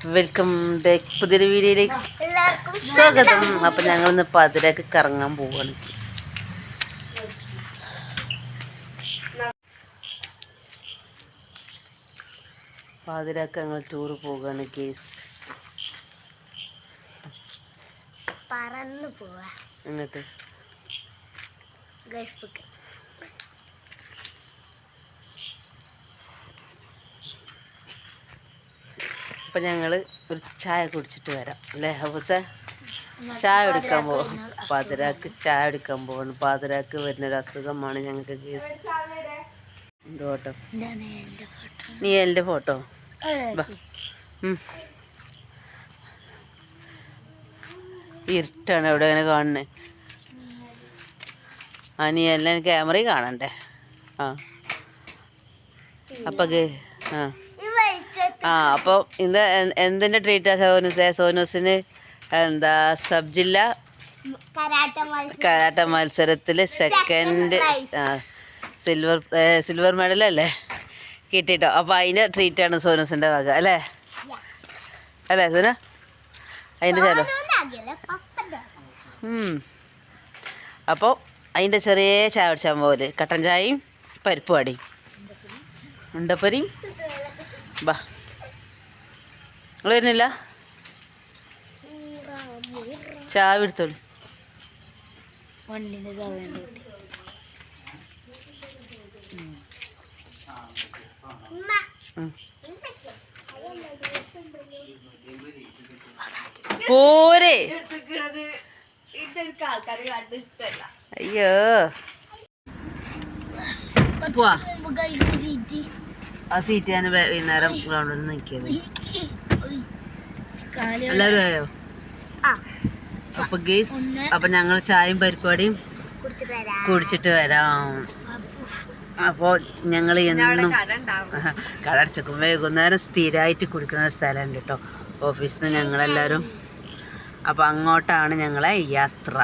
Welcome back പുതിയൊരു വീഡിയോയിലേക്ക് സ്വാഗതം. അപ്പം ഞങ്ങളിന്ന് പാതിരാക്ക് കറങ്ങാൻ പോവുകയാണ്. പാതിരാക്ക് ഞങ്ങൾ ടൂറ് പോവുകയാണ് കേസ്. എന്നിട്ട് അപ്പം ഞങ്ങൾ ഒരു ചായ കുടിച്ചിട്ട് വരാം അല്ലേ ഹൗസേ? ചായ എടുക്കാൻ പോകും. പാതിരാക്ക് ചായ എടുക്കാൻ പോകണം. പാതിരാക്ക് വരുന്നൊരു അസുഖമാണ് ഞങ്ങൾക്ക് കേസ്. ഫോട്ടോ നീ എൻ്റെ ഫോട്ടോ ഇരുട്ടാണ് എവിടെ അങ്ങനെ കാണണേ. നീ എല്ലാം ക്യാമറയിൽ കാണണ്ടേ? അപ്പം അപ്പോൾ ഇന്ന് എന്തിൻ്റെ ട്രീറ്റാണ് സോനൂസേ? സോനൂസിന് എന്താ സബ് ജില്ല കരാട്ട മത്സരത്തിൽ സെക്കൻഡ് സിൽവർ മെഡലല്ലേ കിട്ടിയിട്ടോ. അപ്പോൾ അതിൻ്റെ ട്രീറ്റാണ് സോനൂസിൻ്റെ വക അല്ലേ? അല്ലേ സോന? അതിൻ്റെ ചിലവ് അപ്പോൾ അതിൻ്റെ ചെറിയ ചായ കുടിച്ചാൽ പോലെ കട്ടൻ ചായയും പരിപ്പ് വടയും ഉണ്ടപ്പരിയും. ബാ നിങ്ങൾ വരുന്നില്ല? ചായ എടുത്തോളൂ. പോരെ അയ്യോ പോവാ. ആ സീറ്റ് ഞാൻ വൈകുന്നേരം ഗ്രൗണ്ടിൽ നിന്ന് നിൽക്കിയത്. എല്ലാവരും ആയോ? അപ്പൊ ഗേസ് അപ്പൊ ഞങ്ങൾ ചായയും പരിപാടിയും കുടിച്ചിട്ട് വരാം. അപ്പോൾ ഞങ്ങൾ എന്നും കട അടച്ചേക്കും. വൈകുന്നേരം സ്ഥിരമായിട്ട് കുടിക്കുന്ന സ്ഥലമുണ്ട് കേട്ടോ ഓഫീസിൽ നിന്ന് ഞങ്ങളെല്ലാവരും. അപ്പോൾ അങ്ങോട്ടാണ് ഞങ്ങളെ യാത്ര.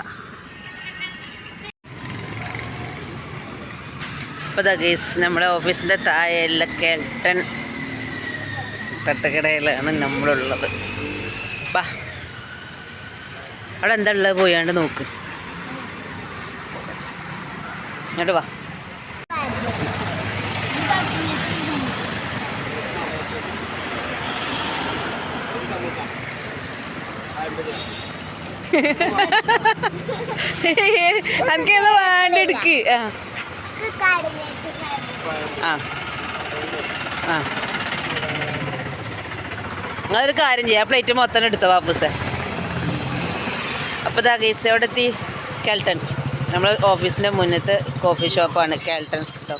അപ്പോൾ ദാ ഗേസ് നമ്മുടെ ഓഫീസിൻ്റെ താഴെയുള്ള കേൾട്ടൺ തട്ടുകടയിലാണ് നമ്മളുള്ളത്. വാ അവിടെ എന്താ ഉള്ളത് പോയാണ്ട് നോക്ക്. ഇങ്ങോട്ട് വാ. എനിക്കേതോ വേണ്ട എടുക്ക്. നിങ്ങളൊരു കാര്യം ചെയ്യാം, പ്ലേറ്റ് മൊത്തം എടുത്തോ ബാബൂസേ. അപ്പോൾ ദാ ഗൈസ് എവിടെ എത്തി? കേൾട്ടൺ. നമ്മൾ ഓഫീസിൻ്റെ മുന്നത്ത് കോഫി ഷോപ്പാണ് കേൾട്ടൺസ് കേട്ടോ.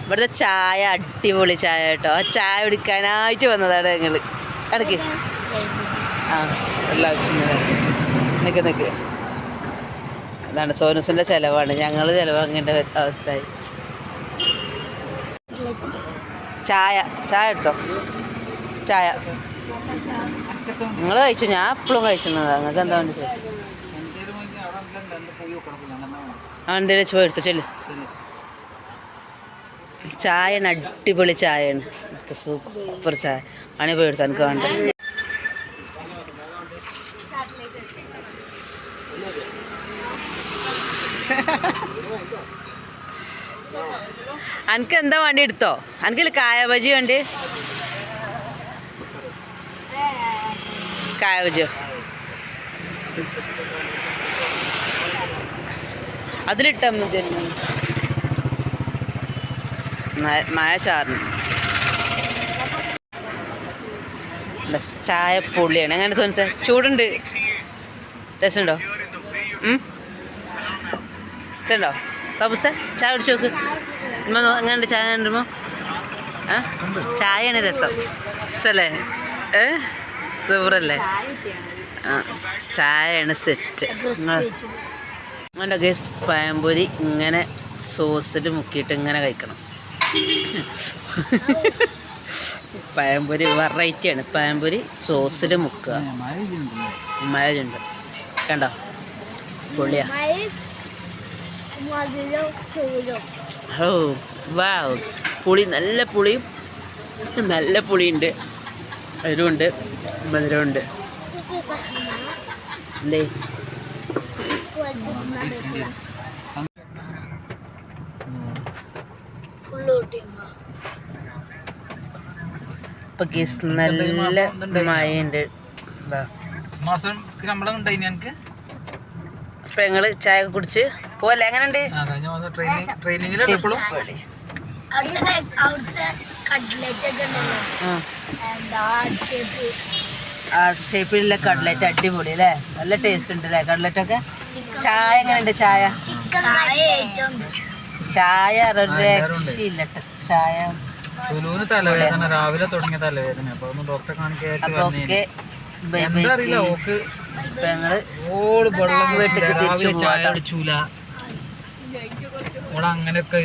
ഇവിടുത്തെ ചായ അടിപൊളി ചായ കേട്ടോ. ആ ചായ കുടിക്കാനായിട്ട് വന്നതാണ് ഞങ്ങൾ. ഇടയ്ക്ക് എല്ലാം നിൽക്ക്. അതാണ് സോനൂസിൻ്റെ ചിലവാണ്. ഞങ്ങൾ ചിലവാങ്ങേണ്ട അവസ്ഥയായി. ചായ എടുത്തോ. ചായ നിങ്ങൾ കഴിച്ചു, ഞാൻ എപ്പോഴും കഴിച്ചിരുന്നത്. നിങ്ങൾക്ക് എന്താ വേണ്ടി എന്തെങ്കിലും ചോദിച്ചു എടുത്തോ ചെല്ലു. ചായയാണ് അടിപൊളി ചായയാണ്. സൂപ്പർ ചായ ആണ്. പോയി എടുത്താൽ എനിക്ക് വേണ്ട. എനിക്ക് എന്താ വേണ്ടി എടുത്തോ? എനിക്കില്ല കായ ബജി വേണ്ടി. കായ ബജിയോ അതിലിട്ടാൽ മതി. മായ ചാറിന് ചായ പൊള്ളിയാണ്. എങ്ങനെ സോൻസേ? ചൂടുണ്ട്. രസം ഉണ്ടോ? ഉണ്ടോ ബാബുസേ? ചായ കുടിച്ച് നോക്ക്. എങ്ങനെയുണ്ട് ചായ? കണ്ടുമോ ചായയാണ് രസം. രസമല്ലേ? സൂപ്പറല്ലേ? ചായയാണ് സെറ്റ്. അങ്ങനെ ഗേസ് പഴംപൊരി ഇങ്ങനെ സോസിൽ മുക്കിയിട്ട് ഇങ്ങനെ കഴിക്കണം. പഴംപൊരി വെറൈറ്റിയാണ്. പഴംപൊരി സോസിൽ മുക്കുക. മഴയുണ്ട് കണ്ടോ? പൊള്ളിയാ. ഓ വാവ്. പുളി നല്ല പുളിയും നല്ല പുളിയുണ്ട്, എരിവുണ്ട്, മധുരമുണ്ട്. എന്തേ ഇപ്പൊ കേസ് നല്ല മഴയുണ്ട്. ഇപ്പൊ ഞങ്ങള് ചായ കുടിച്ച് പോലെ എങ്ങനെയുണ്ട്? ഷേപ്പിലുള്ള കട്ട്ലറ്റ് അടിപൊളി അല്ലേ, നല്ല ടേസ്റ്റ് ഉണ്ട് അല്ലേ കട്ട്ലറ്റ് ഒക്കെ. ചായ എങ്ങനെയുണ്ട്? ചായ രക്ഷയില്ല ചായ. രാവിലെ തുടങ്ങിയ തലവേദന, അപ്പൊ ഡോക്ടറെ കാണിക്കാൻ ചായ കുടിച്ചൂല അങ്ങനെയൊക്കെ.